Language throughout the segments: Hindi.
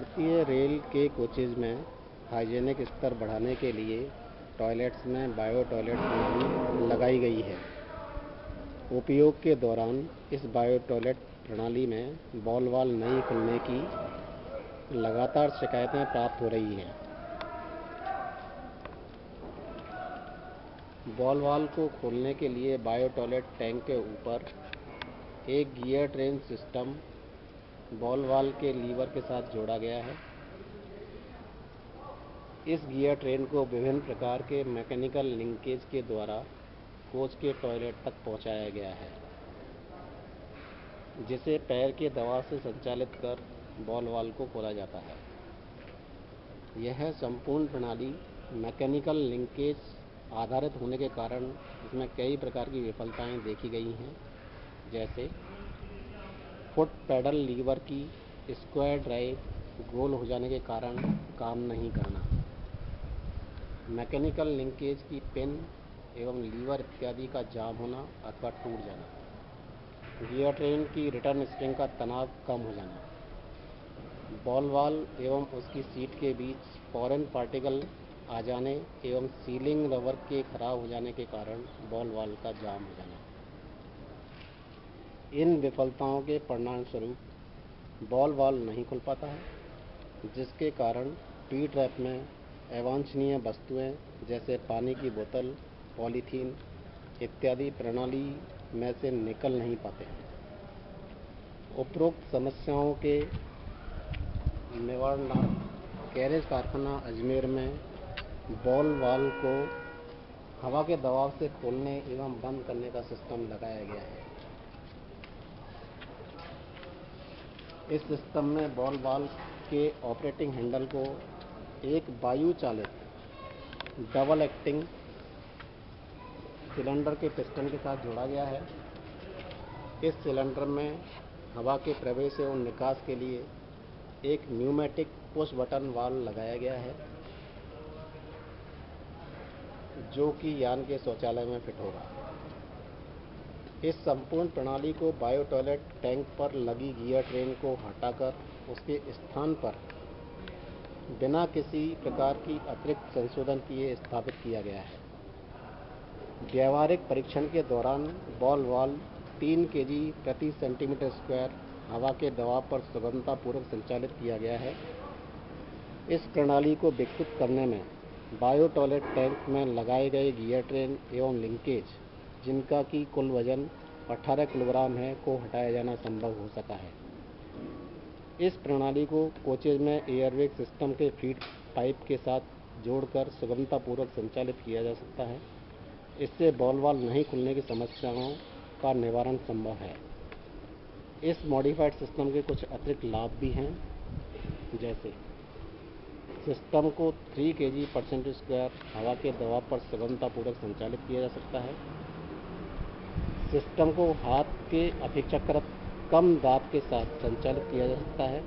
भारतीय रेल के कोचेज में हाइजीनिक स्तर बढ़ाने के लिए टॉयलेट्स में बायो टॉयलेट प्रणाली लगाई गई है। उपयोग के दौरान इस बायो टॉयलेट प्रणाली में बॉल वाल्व नहीं खुलने की लगातार शिकायतें प्राप्त हो रही हैं। बॉल वाल्व को खोलने के लिए बायो टॉयलेट टैंक के ऊपर एक gear train system ball valve के लीवर के साथ जोड़ा गया है। इस गियर ट्रेन को विभिन्न प्रकार के मैकेनिकल लिंकेज के द्वारा कोच के टॉयलेट तक पहुंचाया गया है, जिसे पैर के दबाव से संचालित कर बॉल वाल्व को खोला जाता है। यह संपूर्ण प्रणाली मैकेनिकल लिंकेज आधारित होने के कारण इसमें कई प्रकार की विफलताएं देखी गई हैं, जैसे फुट पैडल लीवर की स्क्वायर ड्राइव गोल हो जाने के कारण काम नहीं करना, मैकेनिकल लिंकेज की पिन एवं लीवर इत्यादि का जाम होना अथवा टूट जाना, गियर ट्रेन की रिटर्न स्प्रिंग का तनाव कम हो जाना, बॉल वाल्व एवं उसकी सीट के बीच फॉरेन पार्टिकल आ जाने एवं सीलिंग रबर के खराब हो जाने के कारण बॉल वाल्व का जाम हो जाना। इन विफलताओं के परिणाम स्वरूप बॉल वाल्व नहीं खुल पाता है, जिसके कारण टी ट्रैप में अवांछनीय वस्तुएं जैसे पानी की बोतल, पॉलीथीन इत्यादि प्रणाली में से निकल नहीं पाते हैं। उपरोक्त समस्याओं के निवारणार्थ गैरेज कारखाना अजमेर में बॉल वाल्व को हवा के दबाव से खोलने एवं बंद करने का सिस्टम लगाया गया है। इस सिस्टम में बॉल वाल्व के ऑपरेटिंग हैंडल को एक वायु चालित डबल एक्टिंग सिलेंडर के पिस्टन के साथ जोड़ा गया है। इस सिलेंडर में हवा के प्रवेश एवं निकास के लिए एक न्यूमेटिक पुश बटन वाल्व लगाया गया है, जो कि यान के शौचालय में फिट होगा। इस संपूर्ण प्रणाली को बायो टॉयलेट टैंक पर लगी गियर ट्रेन को हटाकर उसके स्थान पर बिना किसी प्रकार की अतिरिक्त संशोधन किए स्थापित किया गया है। व्यावहारिक परीक्षण के दौरान बॉल वाल्व 3 kg प्रति सेंटीमीटर स्क्वायर हवा के दबाव पर सुगमतापूर्वक संचालित किया गया है। इस प्रणाली को विकसित करने में बायो टॉयलेट टैंक में लगाए गए गियर ट्रेन एवं लिंकेज, जिनका की कुल वजन 18 किलोग्राम है, को हटाया जाना संभव हो सका है। इस प्रणाली को कोचेज में एयरबैग सिस्टम के फीड पाइप के साथ जोड़कर सुगमतापूर्वक संचालित किया जा सकता है। इससे बॉल वाल्व नहीं खुलने की समस्याओं का निवारण संभव है। इस मॉडिफाइड सिस्टम के कुछ अतिरिक्त लाभ भी हैं, जैसे सिस्टम को 3 kg पर सेंटीमीटर स्क्वायर हवा के दबाव पर सुगमतापूर्वक संचालित किया जा सकता है। सिस्टम को हाथ के अपेक्षाकृत कम दाब के साथ संचालित किया जा सकता है।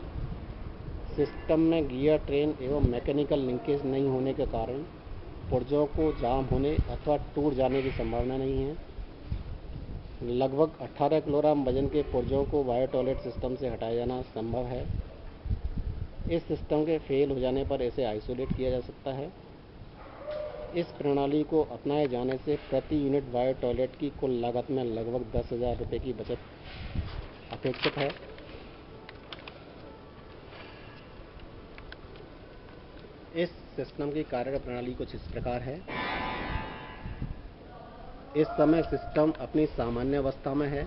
सिस्टम में गियर ट्रेन एवं मैकेनिकल लिंकेज नहीं होने के कारण पुर्जों को जाम होने अथवा टूट जाने की संभावना नहीं है। लगभग 18 किलोग्राम वजन के पुर्जों को बायो टॉयलेट सिस्टम से हटाया जाना संभव है। इस सिस्टम के फेल हो जाने पर इसे आइसोलेट किया जा सकता है। इस प्रणाली को अपनाए जाने से प्रति यूनिट बायो टॉयलेट की कुल लागत में लगभग 10,000 रुपये की बचत अपेक्षित है। इस सिस्टम की कार्य प्रणाली कुछ इस प्रकार है। इस समय सिस्टम अपनी सामान्य अवस्था में है।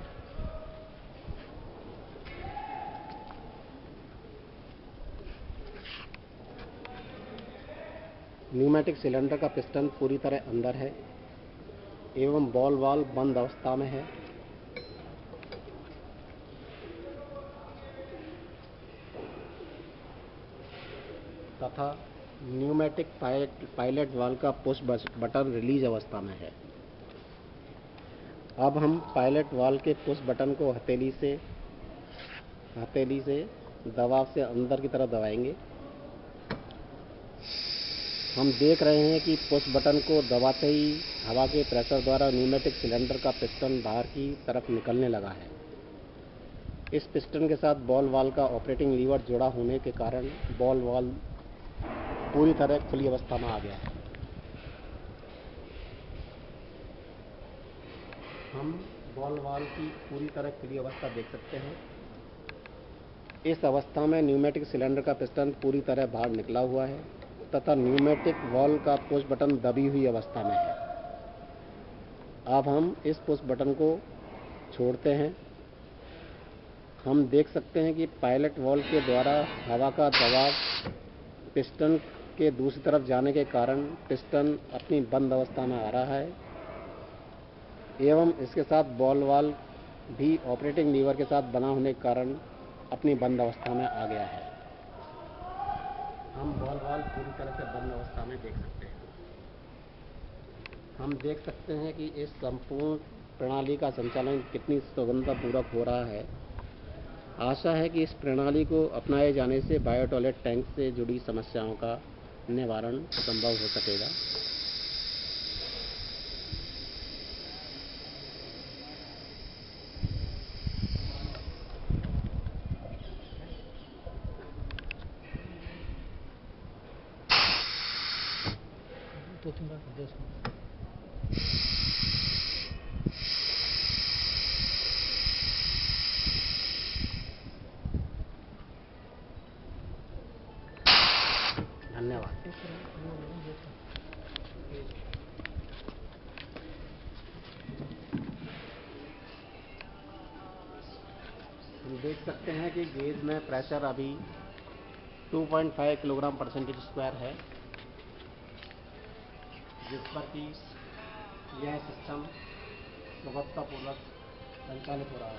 न्यूमेटिक सिलेंडर का पिस्टन पूरी तरह अंदर है एवं बॉल वाल्व बंद अवस्था में है। तथा न्यूमेटिक पायलट वाल्व का पुश बटन रिलीज अवस्था में है। अब हम पायलट वाल्व के पुश बटन को हथेली से दबाव से अंदर की तरफ दबाएंगे। हम देख रहे हैं कि पुश बटन को दबाते ही हवा के प्रेशर द्वारा न्यूमेटिक सिलेंडर का पिस्टन बाहर की तरफ निकलने लगा है। इस पिस्टन के साथ बॉल वाल्व का ऑपरेटिंग लीवर जुड़ा होने के कारण बॉल वाल्व पूरी तरह खुली अवस्था में आ गया है। हम बॉल वाल्व की पूरी तरह खुली अवस्था देख सकते हैं। इस अवस्था में न्यूमेटिक सिलेंडर का पिस्टन पूरी तरह बाहर निकला हुआ है तथा न्यूमेटिक वाल्व का पुश बटन दबी हुई अवस्था में है। अब हम इस पुश बटन को छोड़ते हैं। हम देख सकते हैं कि पायलट वाल्व के द्वारा हवा का दबाव पिस्टन के दूसरी तरफ जाने के कारण पिस्टन अपनी बंद अवस्था में आ रहा है एवं इसके साथ बॉल वाल्व भी ऑपरेटिंग लीवर के साथ बना होने के कारण अपनी बंद अवस्था में आ गया है। हम बॉल वाल्व पूरी तरह से बंद अवस्था में देख सकते हैं। हम देख सकते हैं कि इस संपूर्ण प्रणाली का संचालन कितनी सुगमतापूर्वक हो रहा है। आशा है कि इस प्रणाली को अपनाए जाने से बायो टॉयलेट टैंक से जुड़ी समस्याओं का निवारण संभव हो सकेगा। तो धन्यवाद। हम देख सकते हैं कि गेज में प्रेशर अभी 2.5 किलोग्राम परसेंटेज स्क्वायर है, जिस पर कि यह सिस्टम सुगमतापूर्वक संचालित हो रहा है।